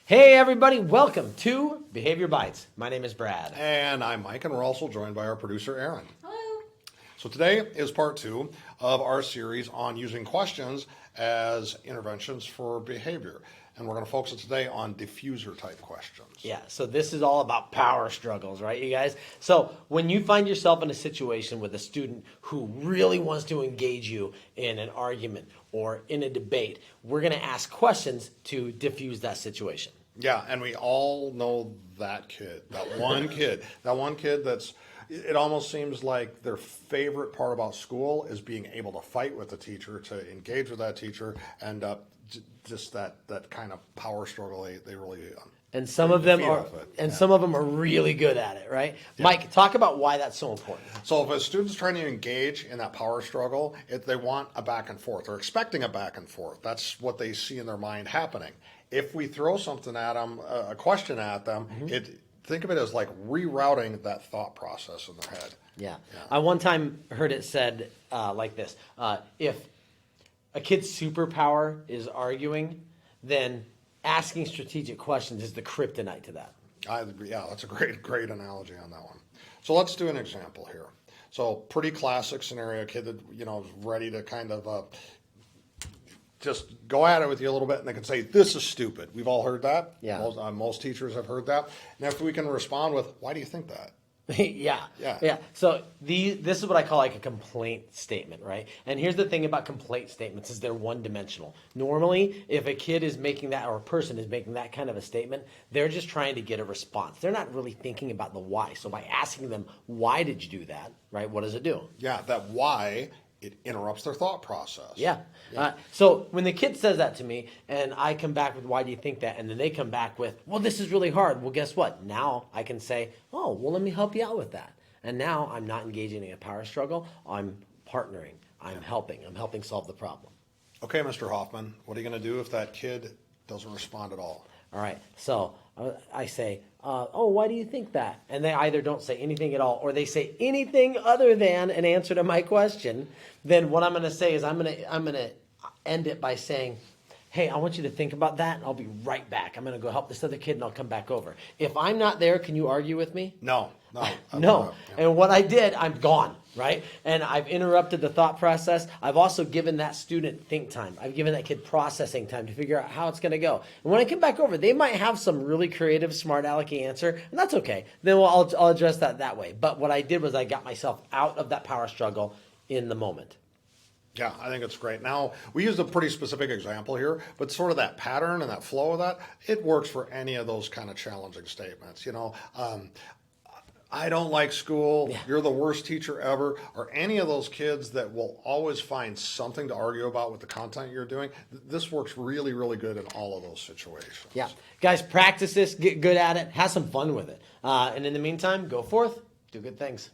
Hey everybody, welcome to Behavior Bites. My name is Brad. And I'm Mike, and we're also joined by our producer, Aaron. Hello. So today is part 2 of our series on using questions as interventions for behavior. And we're going to focus today on diffuser type questions. Yeah, so this is all about power struggles, right, you guys? So when you find yourself in a situation with a student who really wants to engage you in an argument or in a debate, we're going to ask questions to diffuse that situation. Yeah, and we all know that kid, that one kid that's, it almost seems like their favorite part about school is being able to fight with the teacher, to engage with that teacher, and just that kind of power struggle they really and some of them are really good at it, right? Yeah. Mike, talk about why that's so important. So if a student's trying to engage in that power struggle, they want a back and forth. They're expecting a back and forth. That's what they see in their mind happening. If we throw something at them, a question at them, think of it as like rerouting that thought process in their head. Yeah. I one time heard it said like this. If a kid's superpower is arguing, then asking strategic questions is the kryptonite to that. Yeah, that's a great analogy on that one. So let's do an example here. So pretty classic scenario, a kid that is ready to kind of just go at it with you a little bit, and they can say, "This is stupid." We've all heard that. Yeah. Most teachers have heard that. And if we can respond with, "Why do you think that?" Yeah. So this is what I call like a complaint statement, right? And here's the thing about complaint statements is they're one-dimensional. Normally, if a kid is making that or a person is making that kind of a statement, they're just trying to get a response. They're not really thinking about the why. So by asking them, "Why did you do that?" Right? What does it do? Yeah, that why, it interrupts their thought process. Yeah. So when the kid says that to me and I come back with, "Why do you think that?" And then they come back with, "Well, this is really hard." Well, guess what? Now I can say, "Oh, well, let me help you out with that." And now I'm not engaging in a power struggle. I'm partnering. I'm helping solve the problem. Okay, Mr. Hoffman, what are you going to do if that kid doesn't respond at all? All right. So I say, "Oh, why do you think that?" And they either don't say anything at all or they say anything other than an answer to my question. Then what I'm going to say is I'm going to end it by saying, "Hey, I want you to think about that, and I'll be right back. I'm going to go help this other kid, and I'll come back over." If I'm not there, can you argue with me? No. No. And what I did, I'm gone, right? And I've interrupted the thought process. I've also given that student think time. I've given that kid processing time to figure out how it's going to go. And when I come back over, they might have some really creative, smart alecky answer, and that's okay. Then I'll address that way. But what I did was I got myself out of that power struggle in the moment. Yeah, I think it's great. Now, we used a pretty specific example here, but sort of that pattern and that flow of that, it works for any of those kind of challenging statements. I don't like school, you're the worst teacher ever, or any of those kids that will always find something to argue about with the content you're doing. This works really, really good in all of those situations. Yeah. Guys, practice this, get good at it, have some fun with it. And in the meantime, go forth, do good things.